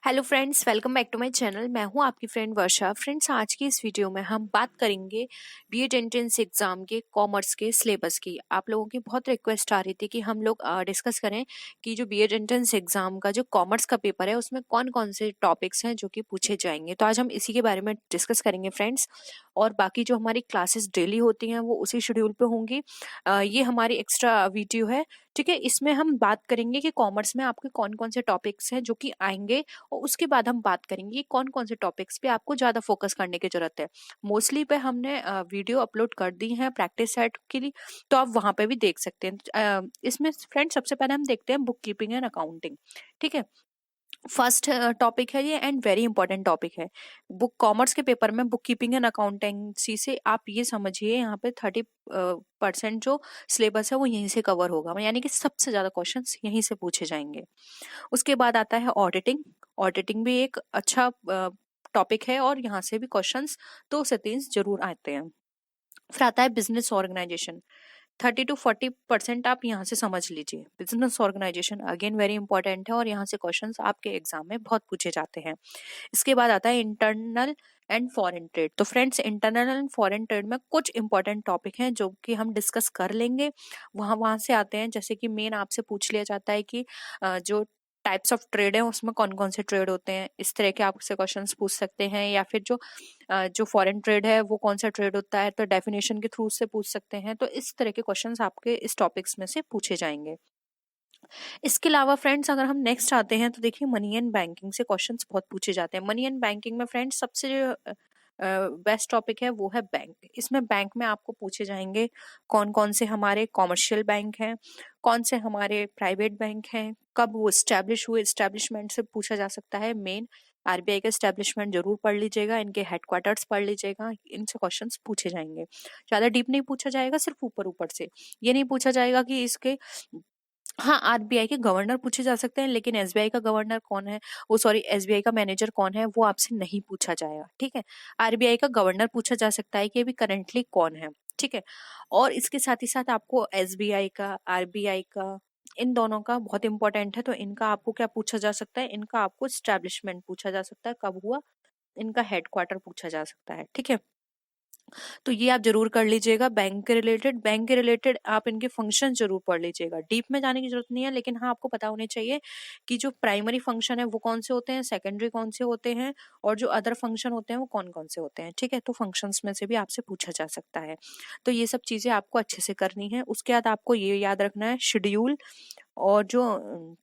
Hello friends, welcome back to my channel. मैं हूं आपकी फ्रेंड वर्षा। फ्रेंड्स, आज की इस वीडियो में हम बात करेंगे बीएड एंट्रेंस एग्जाम के कॉमर्स के सिलेबस की। आप लोगों की बहुत रिक्वेस्ट आ रही थी कि हम लोग डिस्कस करें कि जो बीएड एंट्रेंस एग्जाम का जो कॉमर्स का पेपर है उसमें कौन कौन से टॉपिक्स हैं जो कि पूछे जाएंगे। तो आज हम इसी के बारे में डिस्कस करेंगे फ्रेंड्स। और बाकी जो हमारी क्लासेस डेली होती हैं वो उसी शेड्यूल पे होंगी। ये हमारी एक्स्ट्रा वीडियो है, ठीक है। इसमें हम बात करेंगे कि कॉमर्स में आपके कौन कौन से टॉपिक्स हैं जो कि आएंगे, और उसके बाद हम बात करेंगे कि कौन कौन से टॉपिक्स पे आपको ज्यादा फोकस करने की जरूरत है। मोस्टली पे हमने वीडियो अपलोड कर दी है प्रैक्टिस सेट के लिए, तो आप वहां पे भी देख सकते हैं। इसमें फ्रेंड सबसे पहले हम देखते हैं बुक कीपिंग एंड अकाउंटिंग, ठीक है। फर्स्ट टॉपिक है ये एंड वेरी इंपॉर्टेंट टॉपिक है। बुक कॉमर्स के पेपर में बुक कीपिंग एंड अकाउंटेंसी से आप ये समझिए यहाँ पे 30% जो सिलेबस है वो यहीं से कवर होगा, यानी कि सबसे ज्यादा क्वेश्चंस यहीं से पूछे जाएंगे। उसके बाद आता है ऑडिटिंग। ऑडिटिंग भी एक अच्छा टॉपिक है और यहाँ से भी क्वेश्चंस 2 से 3 जरूर आते हैं। फिर आता है बिजनेस ऑर्गेनाइजेशन। 30 to 40% आप यहाँ से समझ लीजिए। Business organisation again very important है और यहाँ से क्वेश्चंस आपके एग्जाम में बहुत पूछे जाते हैं। इसके बाद आता है इंटरनल एंड फॉरेन ट्रेड। तो friends, internal and foreign trade में कुछ इंपॉर्टेंट टॉपिक हैं जो कि हम डिस्कस कर लेंगे। वहां वहां से आते हैं, जैसे कि मेन आपसे पूछ लिया जाता है कि जो टाइप्स ऑफ ट्रेड है उसमें कौन कौन से ट्रेड होते हैं, इस तरह के आपसे क्वेश्चंस पूछ सकते हैं। या फिर जो फॉरेन ट्रेड है वो कौन सा ट्रेड होता है, तो डेफिनेशन के थ्रू से पूछ सकते हैं। तो इस तरह के क्वेश्चंस आपके इस टॉपिक्स में से पूछे जाएंगे। इसके अलावा फ्रेंड्स, अगर हम नेक्स्ट आते हैं तो देखिए मनी एंड बैंकिंग से क्वेश्चंस बहुत पूछे जाते हैं। मनी एंड बैंकिंग में फ्रेंड्स सबसे जो बेस्ट टॉपिक है वो है बैंक। इसमें बैंक में आपको पूछे जाएंगे कौन कौन से हमारे कॉमर्शियल बैंक हैं, कौन से हमारे प्राइवेट बैंक हैं, कब वो स्टैब्लिश हुए, स्टैब्लिशमेंट से पूछा जा सकता है। मेन आरबीआई का स्टैब्लिशमेंट जरूर पढ़ लीजिएगा, इनके हेडक्वार्टर्स पढ़ लीजिएगा, इनसे क्वेश्चंस पूछे जाएंगे। ज्यादा डीप नहीं पूछा जाएगा, सिर्फ ऊपर ऊपर से। ये नहीं पूछा जाएगा कि इसके, हाँ, आरबीआई के गवर्नर पूछे जा सकते हैं, लेकिन एसबीआई का गवर्नर कौन है, वो सॉरी एसबीआई का मैनेजर कौन है वो आपसे नहीं पूछा जाएगा, ठीक है। आरबीआई का गवर्नर पूछा जा सकता है कि अभी करंटली कौन है, ठीक है। और इसके साथ ही साथ आपको एसबीआई का, आरबीआई का, इन दोनों का बहुत इंपॉर्टेंट है। तो इनका आपको क्या पूछा जा सकता है, इनका आपको स्टैब्लिशमेंट पूछा जा सकता है, कब हुआ, इनका हेडक्वार्टर पूछा जा सकता है, ठीक है। तो ये आप जरूर कर लीजिएगा। बैंक के रिलेटेड आप इनके फंक्शन जरूर पढ़ लीजिएगा। डीप में जाने की जरूरत नहीं है, लेकिन हाँ आपको पता होने चाहिए कि जो प्राइमरी फंक्शन है वो कौन से होते हैं, सेकेंडरी कौन से होते हैं, और जो अदर फंक्शन होते हैं वो कौन कौन से होते हैं, ठीक है। तो फंक्शंस में से भी आपसे पूछा जा सकता है। तो ये सब चीजें आपको अच्छे से करनी है। उसके बाद आपको ये याद रखना है शेड्यूल, और जो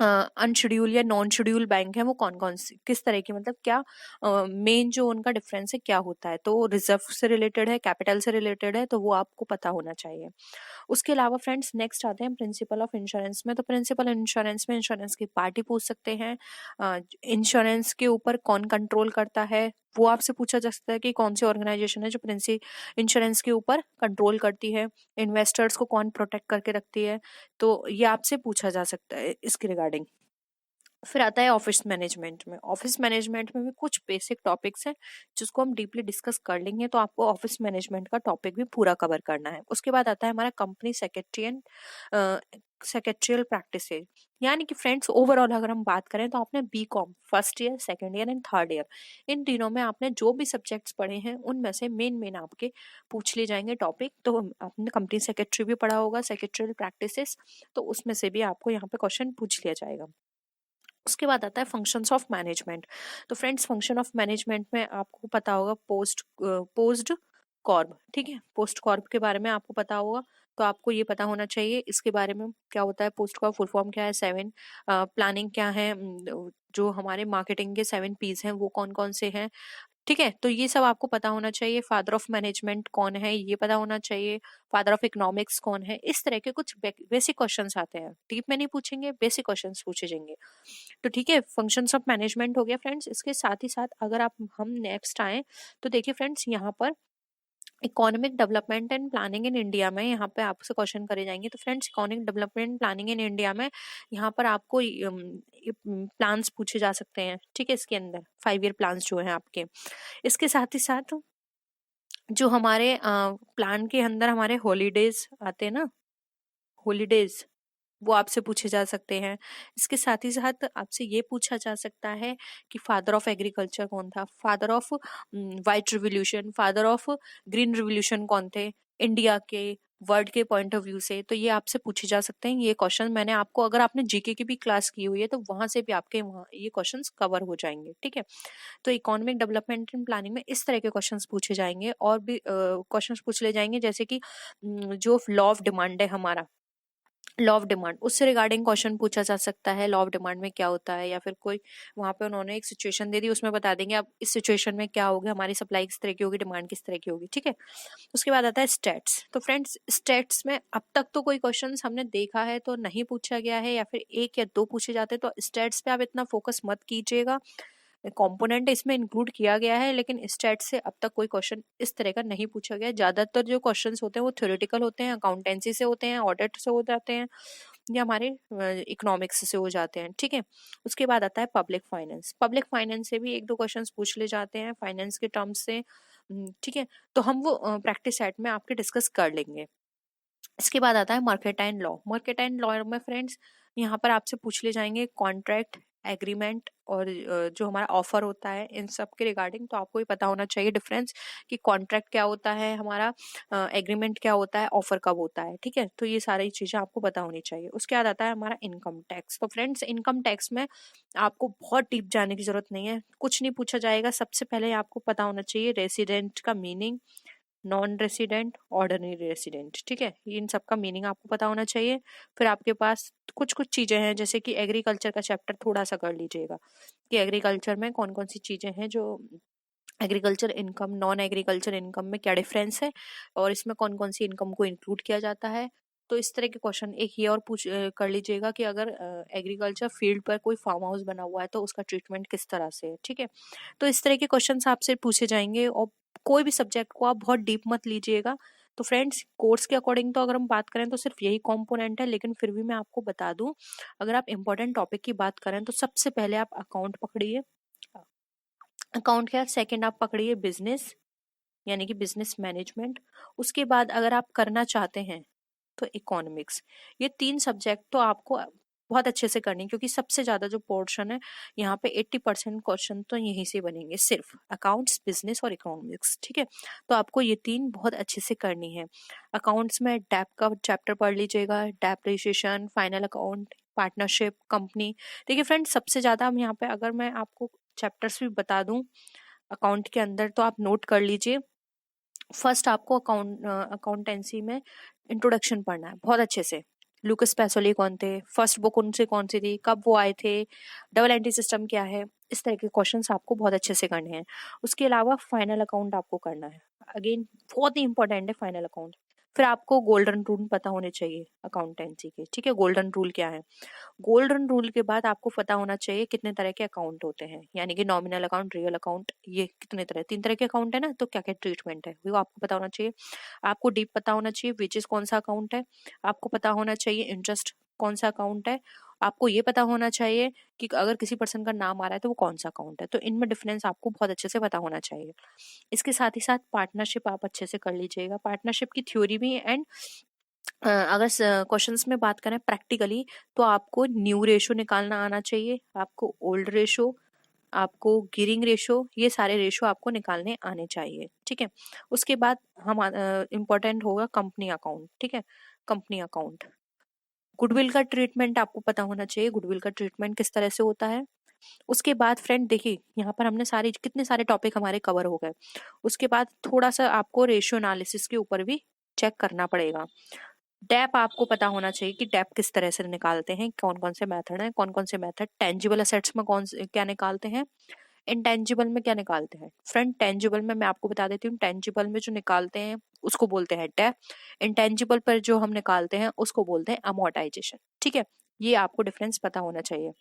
अनशेड्यूल या नॉन शेड्यूल बैंक है वो कौन कौन से, किस तरह की, मतलब क्या मेन जो उनका डिफरेंस है क्या होता है। तो रिजर्व से रिलेटेड है, कैपिटल से रिलेटेड है, तो वो आपको पता होना चाहिए। उसके अलावा फ्रेंड्स नेक्स्ट आते हैं प्रिंसिपल ऑफ इंश्योरेंस में। तो प्रिंसिपल इंश्योरेंस में इंश्योरेंस की पार्टी पूछ सकते हैं। इंश्योरेंस के ऊपर कौन कंट्रोल करता है वो आपसे पूछा जा सकता है कि कौन सी ऑर्गेनाइजेशन है जो इंश्योरेंस के ऊपर कंट्रोल करती है, इन्वेस्टर्स को कौन प्रोटेक्ट करके रखती है। तो ये आपसे पूछा जा सकता है इसके रिगार्डिंग। फिर आता है ऑफिस मैनेजमेंट में। ऑफिस मैनेजमेंट में भी कुछ बेसिक टॉपिक्स हैं जिसको हम डीपली डिस्कस कर लेंगे, तो आपको ऑफिस मैनेजमेंट का टॉपिक भी पूरा कवर करना है। उसके बाद आता है हमारा कंपनी सेक्रेटरियल प्रैक्टिस, यानी कि फ्रेंड्स ओवरऑल अगर हम बात करें तो आपने B Com first year, second year and third year, इन तीनों में आपने जो भी सब्जेक्ट्स पढ़े हैं उनमें से मेन मेन आपके पूछ लिए जाएंगे टॉपिक। तो आपने कंपनी सेक्रेटरी भी पढ़ा होगा, सेक्रेटरियल प्रैक्टिसेस, तो उसमें से भी आपको यहाँ पे क्वेश्चन पूछ लिया जाएगा। उसके बाद आता है फंक्शंस ऑफ मैनेजमेंट। तो फ्रेंड्स फंक्शन ऑफ मैनेजमेंट में आपको पता होगा पोस्ट कॉर्प, ठीक है। पोस्ट कॉर्प के बारे में आपको पता होगा, तो आपको ये पता होना चाहिए इसके बारे में क्या होता है। पोस्ट कॉर्प फुल फॉर्म क्या है, 7 प्लानिंग क्या है, जो हमारे मार्केटिंग के 7 P's हैं वो कौन कौन से हैं, ठीक है। तो ये सब आपको पता होना चाहिए। फादर ऑफ मैनेजमेंट कौन है ये पता होना चाहिए, फादर ऑफ इकोनॉमिक्स कौन है। इस तरह के कुछ बेसिक क्वेश्चंस आते हैं, डीप में नहीं पूछेंगे, बेसिक क्वेश्चंस पूछे जाएंगे। तो ठीक है, फंक्शंस ऑफ मैनेजमेंट हो गया फ्रेंड्स। इसके साथ ही साथ अगर आप हम नेक्स्ट आए तो देखिए फ्रेंड्स, यहाँ पर economic development and planning in India में यहाँ पे आपसे क्वेश्चन करे जाएंगे। तो friends economic development planning in India में यहाँ पर आपको प्लान्स पूछे जा सकते हैं, ठीक है। इसके अंदर 5 ईयर प्लान्स जो है आपके। इसके साथ ही साथ जो हमारे प्लान के अंदर हमारे हॉलीडेज आते हैं ना, हॉलीडेज, वो आपसे पूछे जा सकते हैं। इसके साथ ही साथ आपसे ये पूछा जा सकता है कि फादर ऑफ एग्रीकल्चर कौन था, father of white revolution, father of green revolution कौन थे इंडिया के, वर्ल्ड के पॉइंट ऑफ व्यू से। तो ये आपसे पूछे जा सकते हैं। ये क्वेश्चन मैंने आपको, अगर आपने जीके की भी क्लास की हुई है तो वहां से भी आपके वहाँ ये क्वेश्चंस कवर हो जाएंगे, ठीक है। तो इकोनॉमिक डेवलपमेंट एंड प्लानिंग में इस तरह के क्वेश्चंस पूछे जाएंगे, और भी क्वेश्चंस पूछ ले जाएंगे, जैसे कि जो लॉ ऑफ डिमांड है हमारा, लॉ ऑफ डिमांड, उससे रिगार्डिंग क्वेश्चन पूछा जा सकता है। लॉ ऑफ डिमांड में क्या होता है, या फिर कोई वहां पे उन्होंने एक सिचुएशन दे दी, उसमें बता देंगे अब इस सिचुएशन में क्या होगा, हमारी सप्लाई किस तरह की होगी, डिमांड किस तरह की होगी, ठीक है। उसके बाद आता है स्टेट्स। तो फ्रेंड्स, स्टेट्स में अब तक तो कोई क्वेश्चन हमने देखा है तो नहीं पूछा गया है, या फिर एक या दो पूछे जाते हैं, तो स्टेट्स पे आप इतना फोकस मत कीजिएगा। कंपोनेंट इसमें इंक्लूड किया गया है, लेकिन स्टैट से अब तक कोई क्वेश्चन इस तरह का नहीं पूछा गया। ज्यादातर जो क्वेश्चंस होते हैं वो थ्योरेटिकल होते हैं, अकाउंटेंसी से होते हैं, ऑडिट से हो जाते हैं, या हमारे इकोनॉमिक्स से हो जाते हैं, ठीक है। उसके बाद आता है पब्लिक फाइनेंस। पब्लिक फाइनेंस से भी एक दो क्वेश्चंस पूछ ले जाते हैं फाइनेंस के टर्म्स से, ठीक है। तो हम वो प्रैक्टिस सेट में आपके डिस्कस कर लेंगे। इसके बाद आता है market and law. Market and law में फ्रेंड्स यहाँ पर आपसे पूछ ले जाएंगे कॉन्ट्रैक्ट, एग्रीमेंट और जो हमारा ऑफर होता है, इन सब के रिगार्डिंग तो आपको ही पता होना चाहिए डिफरेंस, कि कॉन्ट्रैक्ट क्या होता है हमारा, एग्रीमेंट क्या होता है, ऑफर कब होता है, ठीक है। तो ये सारी चीजें आपको पता होनी चाहिए। उसके बाद आता है हमारा इनकम टैक्स। तो फ्रेंड्स, इनकम टैक्स में आपको बहुत डीप जाने की जरूरत नहीं है, कुछ नहीं पूछा जाएगा। सबसे पहले आपको पता होना चाहिए रेसिडेंट का meaning, non resident, ordinary resident, ठीक है। इन सब का मीनिंग आपको पता होना चाहिए। फिर आपके पास कुछ कुछ चीजें हैं, जैसे कि एग्रीकल्चर का चैप्टर थोड़ा सा कर लीजिएगा, कि एग्रीकल्चर में कौन कौन सी चीजें हैं, जो agriculture income, non agriculture income में क्या डिफरेंस है, और इसमें कौन कौन सी इनकम को इंक्लूड किया जाता है। तो इस तरह के क्वेश्चन एक ये और पूछ कर लीजिएगा, कि अगर एग्रीकल्चर फील्ड पर कोई फार्म हाउस बना हुआ है तो उसका ट्रीटमेंट किस तरह से है, ठीक है। तो इस तरह के क्वेश्चंस आपसे पूछे जाएंगे, और कोई भी सब्जेक्ट को आप बहुत डीप मत लीजिएगा। तो फ्रेंड्स, कोर्स के अकॉर्डिंग तो अगर हम बात करें तो सिर्फ यही कंपोनेंट है, लेकिन फिर भी मैं आपको बता दूं, अगर आप इंपॉर्टेंट टॉपिक की बात करें तो सबसे पहले आप अकाउंट पकड़िए, अकाउंट के बाद सेकंड आप पकड़िए बिजनेस, यानी कि बिजनेस मैनेजमेंट। उसके बाद अगर आप करना चाहते हैं तो इकोनॉमिक्स। ये तीन सब्जेक्ट तो आपको बहुत अच्छे से करनी है, क्योंकि सबसे ज्यादा जो पोर्शन है यहाँ पे 80% क्वेश्चन तो यहीं से बनेंगे, सिर्फ अकाउंट्स, बिजनेस और इकोनॉमिक्स, ठीक है। तो आपको ये तीन बहुत अच्छे से करनी है। अकाउंट्स में डैप का चैप्टर पढ़ लीजिएगा, depreciation, final account, partnership, company. देखिए फ्रेंड्स, सबसे ज्यादा हम यहाँ पे, अगर मैं आपको चैप्टर्स भी बता दूं अकाउंट के अंदर, तो आप नोट कर लीजिए। फर्स्ट आपको अकाउंटेंसी में इंट्रोडक्शन पढ़ना है बहुत अच्छे से। लुकस पैसोली कौन थे, फर्स्ट बुक उनसे कौन सी थी, कब वो आए थे, डबल एंट्री सिस्टम क्या है, इस तरह के क्वेश्चंस आपको बहुत अच्छे से करने हैं। उसके अलावा फाइनल अकाउंट आपको करना है, अगेन बहुत ही इंपॉर्टेंट है फाइनल अकाउंट। फिर आपको गोल्डन रूल पता होने चाहिए अकाउंटेंसी के, ठीक है। गोल्डन रूल क्या है, गोल्डन रूल के बाद आपको पता होना चाहिए कितने तरह के अकाउंट होते हैं, यानी कि नॉमिनल अकाउंट, रियल अकाउंट, ये कितने तरह, तीन तरह के अकाउंट है ना, तो क्या क्या ट्रीटमेंट है वो आपको पता होना चाहिए। आपको डीप पता होना चाहिए वेजेस कौन सा अकाउंट है, आपको पता होना चाहिए इंटरेस्ट कौन सा अकाउंट है, आपको ये पता होना चाहिए कि अगर किसी पर्सन का नाम आ रहा है तो वो कौन सा अकाउंट है। तो इनमें डिफरेंस आपको बहुत अच्छे से पता होना चाहिए। इसके साथ ही साथ पार्टनरशिप आप अच्छे से कर लीजिएगा, पार्टनरशिप की थ्योरी भी एंड अगर क्वेश्चंस में बात करें प्रैक्टिकली, तो आपको न्यू रेशो निकालना आना चाहिए, आपको ओल्ड रेशो, आपको गियरिंग रेशो, ये सारे रेशो आपको निकालने आने चाहिए, ठीक है। उसके बाद हम इम्पोर्टेंट होगा कंपनी अकाउंट, ठीक है। कंपनी अकाउंट, गुडविल का ट्रीटमेंट आपको पता होना चाहिए, गुडविल का ट्रीटमेंट किस तरह से होता है। उसके बाद फ्रेंड देखिए, यहाँ पर हमने सारे कितने सारे टॉपिक हमारे कवर हो गए। उसके बाद थोड़ा सा आपको रेशियो एनालिसिस के ऊपर भी चेक करना पड़ेगा। डेप आपको पता होना चाहिए कि डेप किस तरह से निकालते हैं, कौन कौन से मेथड हैं, कौन कौन से मेथड टेंजिबल असेट्स में क्या निकालते हैं, इंटेंजिबल में क्या निकालते हैं। फ्रेंड, टेंजिबल में मैं आपको बता देती हूँ, टेंजिबल में जो निकालते हैं उसको बोलते हैं डेप, इंटेंजिबल पर जो हम निकालते हैं उसको बोलते हैं अमोर्टाइजेशन, ठीक है। ये आपको डिफरेंस पता होना चाहिए।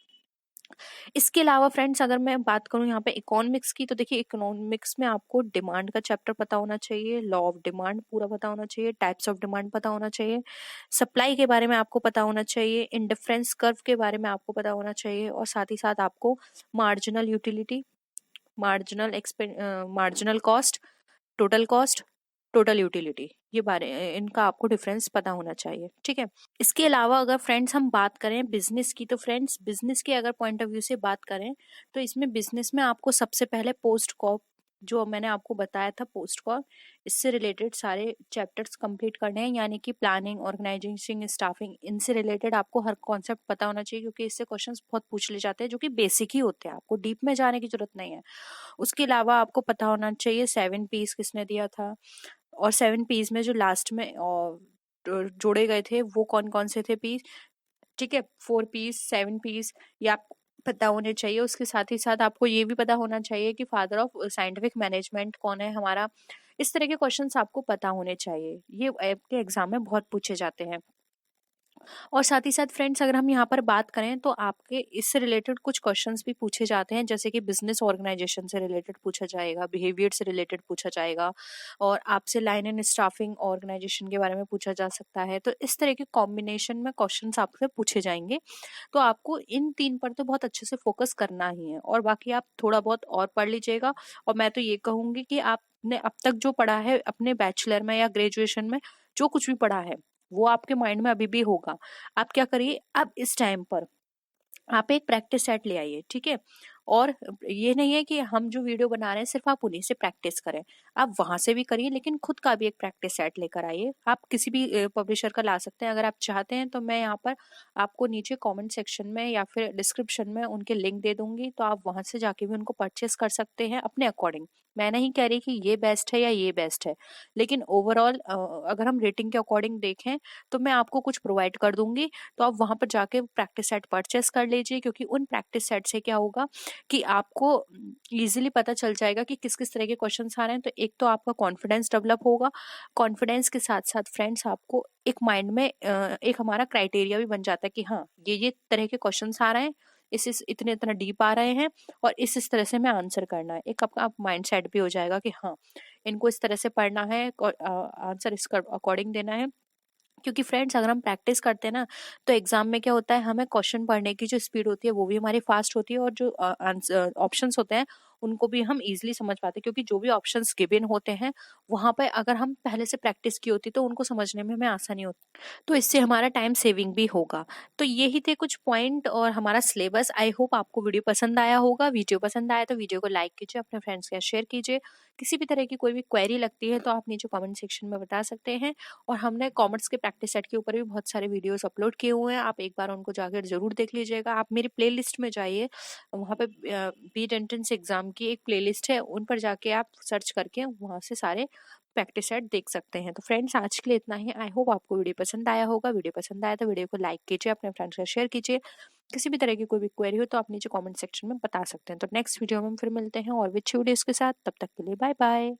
इसके अलावा फ्रेंड्स, अगर मैं बात करूं यहाँ पे इकोनॉमिक्स की, तो देखिए इकोनॉमिक्स में आपको डिमांड का चैप्टर पता होना चाहिए, लॉ ऑफ डिमांड पूरा पता होना चाहिए, टाइप्स ऑफ डिमांड पता होना चाहिए, सप्लाई के बारे में आपको पता होना चाहिए, इंडिफरेंस कर्व के बारे में आपको पता होना चाहिए, और साथ ही साथ आपको marginal utility, marginal cost, total cost, total utility, ये बारे इनका आपको डिफरेंस पता होना चाहिए, ठीक है। इसके अलावा अगर फ्रेंड्स हम बात करें बिजनेस की, तो फ्रेंड्स बिजनेस के अगर पॉइंट ऑफ व्यू से बात करें तो इसमें बिजनेस में आपको सबसे पहले पोस्ट कॉप, जो मैंने आपको बताया था पोस्ट कॉप, इससे रिलेटेड सारे चैप्टर्स कंप्लीट करने हैं, यानी कि प्लानिंग, ऑर्गेनाइजिंग, स्टाफिंग, इनसे रिलेटेड आपको हर कॉन्सेप्ट पता होना चाहिए, क्योंकि इससे क्वेश्चंस बहुत पूछ ले जाते हैं जो कि बेसिक ही होते हैं, आपको डीप में जाने की जरूरत नहीं है। उसके अलावा आपको पता होना चाहिए 7 पीस किसने दिया था, और 7 पीस में जो लास्ट में जोड़े गए थे वो कौन कौन से थे पीस, ठीक है। 4 पीस, 7 पीस, ये आपको पता होने चाहिए। उसके साथ ही साथ आपको ये भी पता होना चाहिए कि फादर ऑफ साइंटिफिक मैनेजमेंट कौन है हमारा। इस तरह के क्वेश्चंस आपको पता होने चाहिए, ये आपके एग्जाम में बहुत पूछे जाते हैं। और साथ ही साथ फ्रेंड्स अगर हम यहाँ पर बात करें तो आपके इससे रिलेटेड कुछ क्वेश्चंस भी पूछे जाते हैं, जैसे कि बिजनेस ऑर्गेनाइजेशन से रिलेटेड पूछा जाएगा, बिहेवियर से रिलेटेड पूछा जाएगा, और आपसे लाइन एंड स्टाफिंग ऑर्गेनाइजेशन के बारे में पूछा जा सकता है। तो इस तरह के कॉम्बिनेशन में क्वेश्चंस आपसे पूछे जाएंगे। तो आपको इन 3 पर तो बहुत अच्छे से फोकस करना ही है, और बाकी आप थोड़ा बहुत और पढ़ लीजिएगा। और मैं तो ये कहूंगी कि आपने अब तक जो पढ़ा है अपने बैचलर में या ग्रेजुएशन में, जो कुछ भी पढ़ा है वो आपके माइंड में अभी भी होगा। आप क्या करिए, अब इस टाइम पर आप एक प्रैक्टिस सेट ले आइए, ठीक है। और ये नहीं है कि हम जो वीडियो बना रहे हैं सिर्फ आप उन्हीं से प्रैक्टिस करें, आप वहां से भी करिए, लेकिन खुद का भी एक प्रैक्टिस सेट लेकर आइए। आप किसी भी पब्लिशर का ला सकते हैं अगर आप चाहते हैं, तो मैं यहाँ पर आपको नीचे कमेंट सेक्शन में या फिर डिस्क्रिप्शन में उनके लिंक दे दूंगी, तो आप वहां से जाके भी उनको परचेस कर सकते हैं अपने अकॉर्डिंग। मैं नहीं कह रही कि ये बेस्ट है या ये बेस्ट है, लेकिन ओवरऑल अगर हम रेटिंग के अकॉर्डिंग देखें तो मैं आपको कुछ प्रोवाइड कर दूंगी, तो आप वहां पर जाके प्रैक्टिस सेट परचेस कर लीजिए। क्योंकि उन प्रैक्टिस सेट से क्या होगा कि आपको इजीली पता चल जाएगा कि किस किस तरह के क्वेश्चंस आ रहे हैं। तो एक तो आपका कॉन्फिडेंस डेवलप होगा, कॉन्फिडेंस के साथ साथ फ्रेंड्स आपको एक माइंड में एक हमारा क्राइटेरिया भी बन जाता है कि हाँ ये तरह के क्वेश्चंस आ रहे हैं, इस इतने इतना डीप आ रहे हैं, और इस तरह से मैं आंसर करना है। एक आपका माइंड सेट भी हो जाएगा कि हाँ इनको इस तरह से पढ़ना है, आंसर इसका अकॉर्डिंग देना है। क्योंकि फ्रेंड्स अगर हम प्रैक्टिस करते हैं ना, तो एग्जाम में क्या होता है, हमें क्वेश्चन पढ़ने की जो स्पीड होती है वो भी हमारी फास्ट होती है, और जो ऑप्शंस होते हैं उनको भी हम इजीली समझ पाते हैं। क्योंकि जो भी ऑप्शंस गिवन होते हैं वहां पर अगर हम पहले से प्रैक्टिस की होती तो उनको समझने में हमें आसानी होती, तो इससे हमारा टाइम सेविंग भी होगा। तो यही थे कुछ पॉइंट और हमारा सिलेबस। आई होप आपको वीडियो पसंद आया होगा। वीडियो पसंद आया तो वीडियो को लाइक कीजिए, अपने फ्रेंड्स के साथ शेयर कीजिए। किसी भी तरह की कोई भी क्वेरी लगती है तो आप नीचे कमेंट सेक्शन में बता सकते हैं। और हमने कॉमर्स के प्रैक्टिस सेट के ऊपर भी बहुत सारे वीडियोस अपलोड किए हुए हैं, आप एक बार उनको जाकर जरूर देख लीजिएगा। आप मेरी प्लेलिस्ट में जाइए, वहाँ पे बीट एंट्रेंस एग्जाम की एक प्लेलिस्ट है, उन पर जाके आप सर्च करके वहाँ से सारे प्रैक्टिस सेट देख सकते हैं। तो फ्रेंड्स आज के लिए इतना ही। आई होप आपको वीडियो पसंद आया होगा। वीडियो पसंद आया तो वीडियो को लाइक कीजिए, अपने फ्रेंड्स के साथ शेयर कीजिए। किसी भी तरह की कोई भी क्वेरी हो तो आप नीचे कमेंट सेक्शन में बता सकते हैं। तो नेक्स्ट वीडियो में हम फिर मिलते हैं और भी अच्छी वीडियोस के साथ। तब तक के लिए बाय बाय।